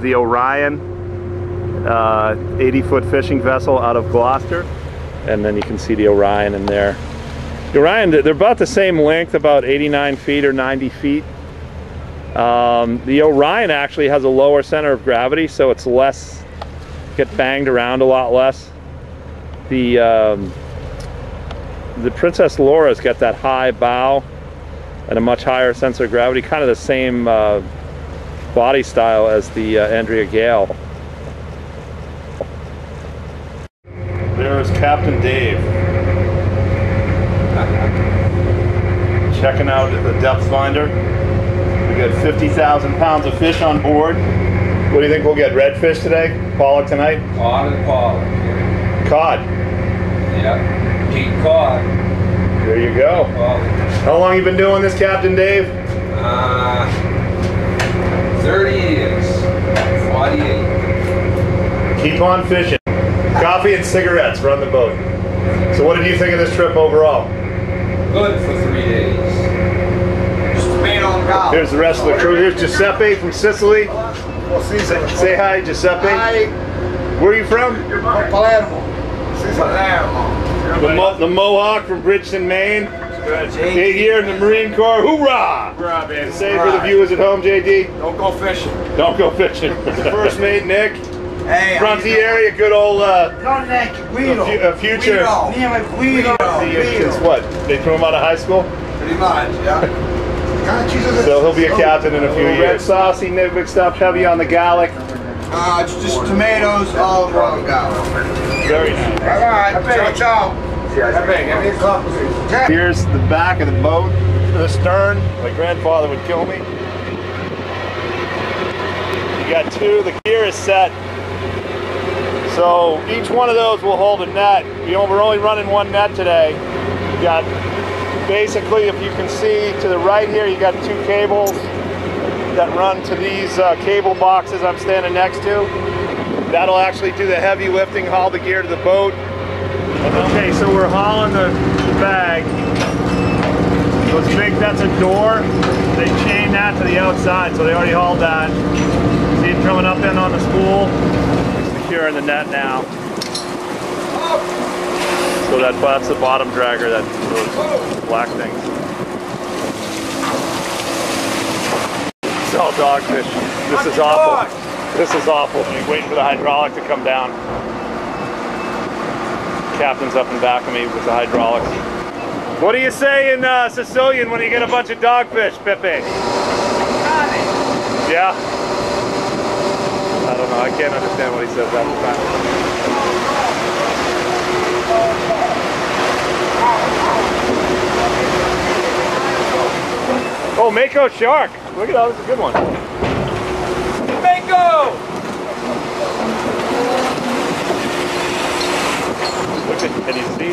the Orion 80-foot fishing vessel out of Gloucester. And then you can see the Orion in there. The Orion, they're about the same length, about 89 feet or 90 feet. The Orion actually has a lower center of gravity, so it's less, get banged around a lot less. The Princess Laura's got that high bow and a much higher center of gravity, kind of the same body style as the Andrea Gale. There's Captain Dave checking out the depth finder. We got 50,000 pounds of fish on board. What do you think we'll get? Redfish today? Pollock tonight? Cod and pollock. Cod? Yeah, Pete cod. There you go. How long you been doing this, Captain Dave? 30 years. 48. Keep on fishing. Coffee and cigarettes run the boat. So what did you think of this trip overall? Good for 3 days. Here's the rest of the crew. Here's Giuseppe from Sicily. Say hi, Giuseppe. Hi. Where are you from? Palermo. The Mohawk from Bridgeton, Maine. 8 years in the Marine Corps. Hoorah! Hoorah, baby. Say for the viewers at home, JD. Don't go fishing. Don't go fishing. First mate, Nick. Hey, From the area, good old future. Guido. Since what? They threw him out of high school? Pretty much, yeah. So he'll be a captain in a few years. Red saucy, no big stuff, heavy on the garlic. It's just tomatoes, olive oil, and garlic. Very nice. Alright, ciao, ciao. Here's the back of the boat, the stern. My grandfather would kill me. You got two, the gear is set. So each one of those will hold a net. We're only running one net today. You got, basically, if you can see to the right here, you got two cables that run to these cable boxes I'm standing next to. That'll actually do the heavy lifting, haul the gear to the boat. Okay, so we're hauling the bag. Those big, that's a door. They chain that to the outside, so they already hauled that. See it coming up in on the spool. Securing the net now. So that's the bottom dragger, those black things. It's all dogfish. This is awful. This is awful. You're waiting for the hydraulic to come down. Captain's up and back of me with the hydraulics. What do you say in Sicilian when you get a bunch of dogfish, Pepe? Yeah? I don't know. I can't understand what he says half the time. Oh, Mako shark. Look at that, this is a good one. Mako! Look at, can you see?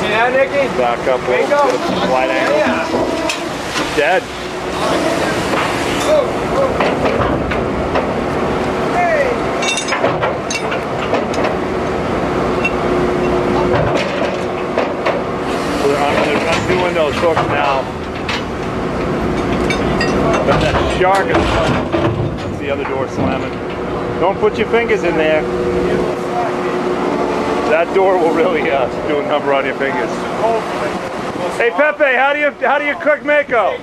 See that, Nicky? Back up a little bit, wide angle. Yeah. Dead. Hey! So they're undoing those hooks now. Got that shark in the front. That's the other door slamming. Don't put your fingers in there. That door will really do a number on your fingers. Hey Pepe, how do you cook Mako?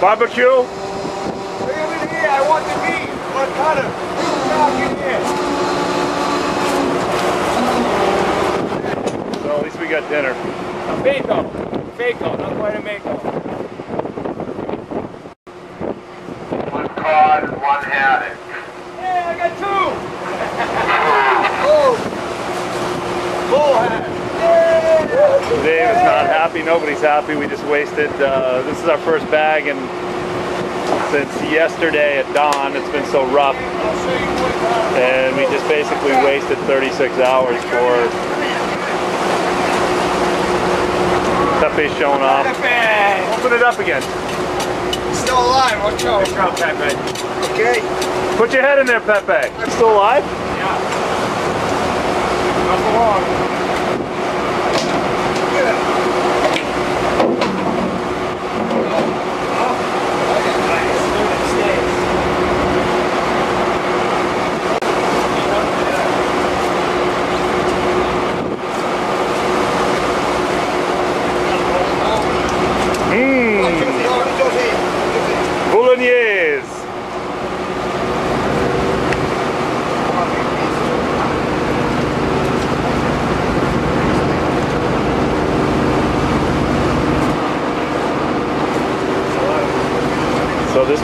Barbecue? Look over here, I want the meat. What kind of So at least we got dinner. Mako, not quite a Mako. One cod and one haddock. Hey, I got two! bull hat? Dave is not happy, nobody's happy. We just wasted, this is our first bag, and since yesterday at dawn, it's been so rough. And we just basically wasted 36 hours for Pepe's showing off. Pepe! Open it up again. Still alive, watch out. Good job, Pepe. Okay. Put your head in there, Pepe. Still alive? Yeah. Not for long.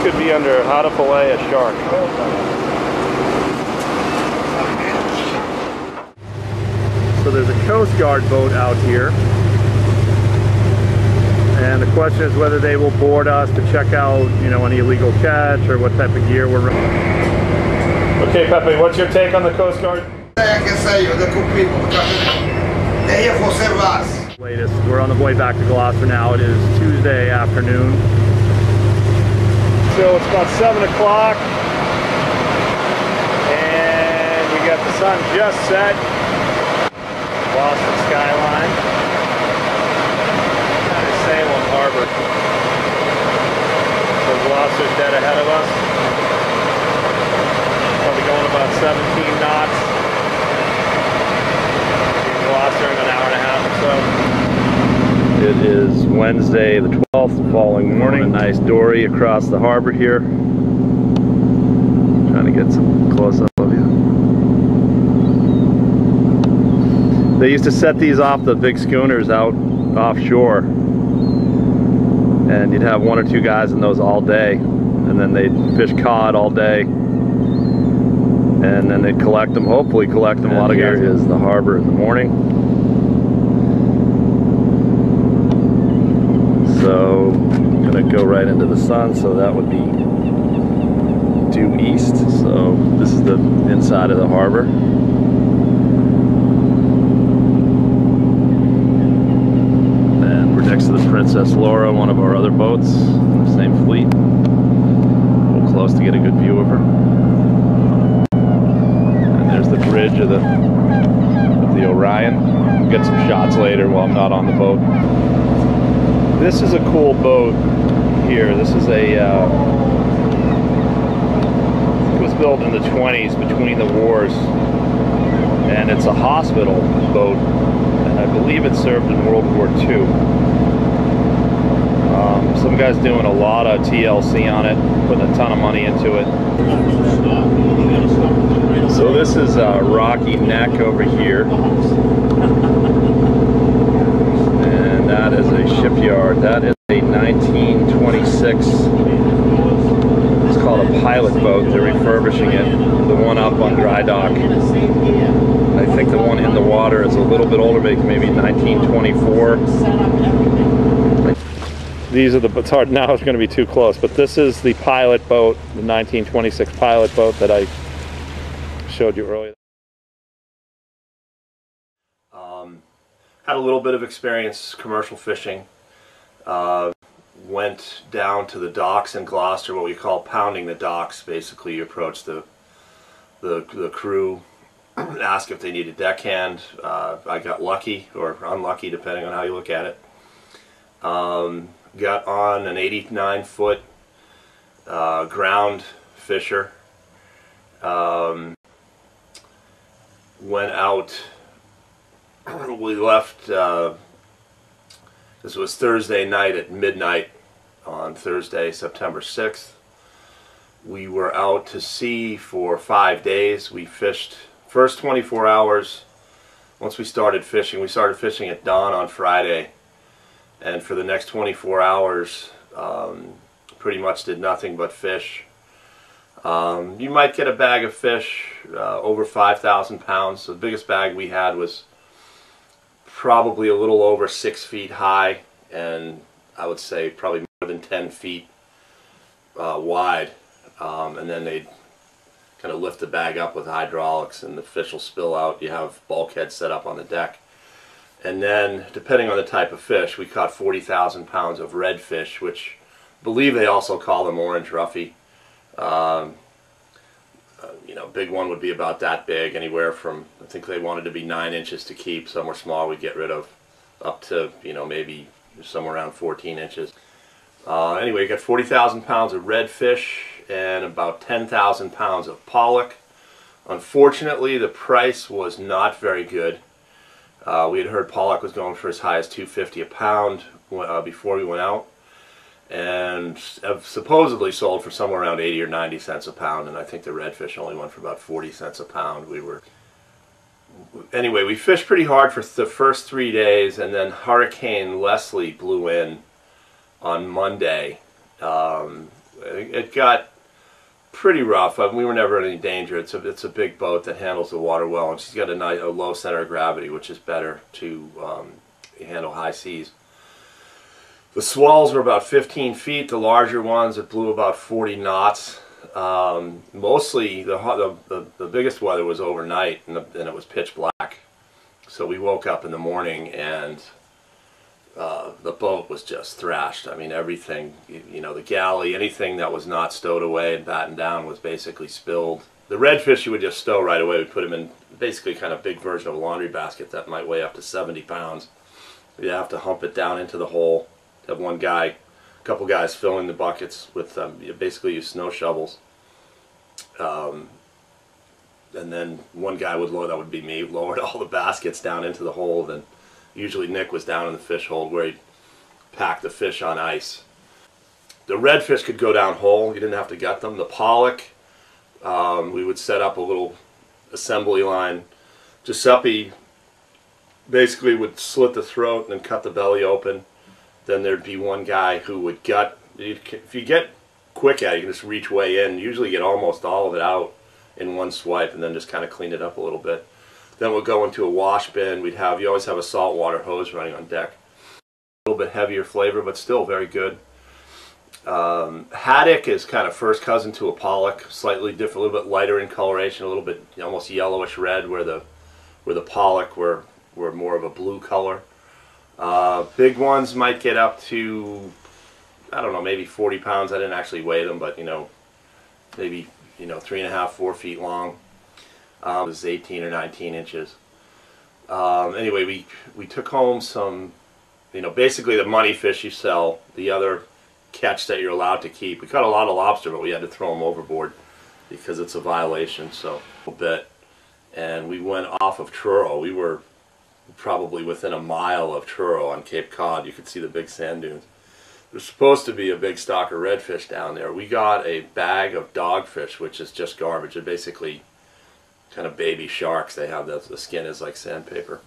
could be under how to fillet a shark. So there's a Coast Guard boat out here. And the question is whether they will board us to check out, you know, any illegal catch or what type of gear we're running. Okay, Pepe, what's your take on the Coast Guard? I can say you, the good people, they're here for serve us. Latest, we're on the way back to Gloucester now. It is Tuesday afternoon. So it's about 7 o'clock. And we got the sun just set. Boston skyline. Kind of Salem Harbor. So Gloucester's dead ahead of us. Probably going about 17 knots. In Gloucester in an hour and a half or so. It is Wednesday the 12th, the following morning. A nice dory across the harbor here. Trying to get some close-up of you. They used to set these off the big schooners out offshore, and you'd have 1 or 2 guys in those all day, and then they'd fish cod all day, and then they'd collect them, hopefully collect them. A lot of guys. Here is the harbor in the morning. So I'm gonna go right into the sun, so that would be due east. So this is the inside of the harbor. Next to the Princess Laura, one of our other boats in the same fleet. A little close to get a good view of her. And there's the bridge of the Orion. We'll get some shots later while I'm not on the boat. This is a cool boat here. This is a it was built in the 20s between the wars, and it's a hospital boat, and I believe it served in World War II. Some guy's doing a lot of TLC on it, putting a ton of money into it. So this is Rocky Neck over here. And that is a shipyard. That is a 1926, it's called a pilot boat. They're refurbishing it. The one up on dry dock. I think the one in the water is a little bit older, maybe 1924. These are the, it's hard now, it's going to be too close, but this is the pilot boat, the 1926 pilot boat that I showed you earlier. Had a little bit of experience commercial fishing. Went down to the docks in Gloucester, what we call pounding the docks. Basically, you approach the crew, ask if they need a deckhand. I got lucky or unlucky, depending on how you look at it. Got on an 89-foot ground fisher. Went out. We left. This was Thursday night at midnight on Thursday, September 6th. We were out to sea for 5 days. We fished first 24 hours. Once we started fishing at dawn on Friday. And for the next 24 hours, pretty much did nothing but fish. You might get a bag of fish over 5,000 pounds. So the biggest bag we had was probably a little over 6 feet high, and I would say probably more than 10 feet wide. And then they'd kind of lift the bag up with hydraulics, and the fish will spill out. You have bulkheads set up on the deck. And then, depending on the type of fish, we caught 40,000 pounds of redfish, which I believe they also call them orange roughy. You know, big one would be about that big, anywhere from, I think they wanted to be 9 inches to keep. Some were small, we'd get rid of, up to, you know, maybe somewhere around 14 inches. Anyway, you got 40,000 pounds of redfish and about 10,000 pounds of pollock. Unfortunately, the price was not very good. We had heard pollock was going for as high as $2.50 a pound before we went out, and have supposedly sold for somewhere around 80 or 90 cents a pound, and I think the redfish only went for about 40 cents a pound. Anyway, we fished pretty hard for the first 3 days, and then Hurricane Leslie blew in on Monday. it got pretty rough. We were never in any danger. It's a big boat that handles the water well, and she's got a low center of gravity, which is better to handle high seas. The swells were about 15 feet. The larger ones, it blew about 40 knots. Mostly the biggest weather was overnight, and it was pitch black. So we woke up in the morning and the boat was just thrashed. I mean, everything, the galley, anything that was not stowed away and battened down was basically spilled. The redfish you would just stow right away. We'd put them in basically kind of big version of a laundry basket that might weigh up to 70 pounds. You'd have to hump it down into the hole. Have one guy, a couple guys filling the buckets with, you basically use snow shovels. And then one guy would lower, that would be me, lowered all the baskets down into the hole. Then usually Nick was down in the fish hold where he'd pack the fish on ice. The redfish could go down whole. You didn't have to gut them. The pollock, we would set up a little assembly line. Giuseppe basically would slit the throat and then cut the belly open. Then there'd be one guy who would gut. If you get quick at it, you can just reach way in. Usually get almost all of it out in one swipe and then just kind of clean it up a little bit. Then we'll go into a wash bin. You always have a saltwater hose running on deck. A little bit heavier flavor, but still very good. Haddock is kind of first cousin to a pollock, slightly different, a little bit lighter in coloration, a little bit almost yellowish red, where the pollock were more of a blue color. Big ones might get up to, I don't know, maybe 40 pounds. I didn't actually weigh them, but maybe 3.5, 4 feet long. It was 18 or 19 inches. Anyway, we took home some, basically the money fish you sell, the other catch that you're allowed to keep. We caught a lot of lobster, but we had to throw them overboard because it's a violation, so a bit. And we went off of Truro. We were probably within a mile of Truro on Cape Cod. You could see the big sand dunes. There's supposed to be a big stock of redfish down there. We got a bag of dogfish, which is just garbage. They're basically kind of baby sharks. They have the skin is like sandpaper.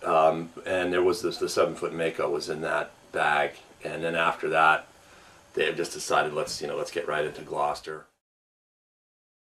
And there was the 7-foot mako was in that bag. And then after that, they had just decided let's get right into Gloucester.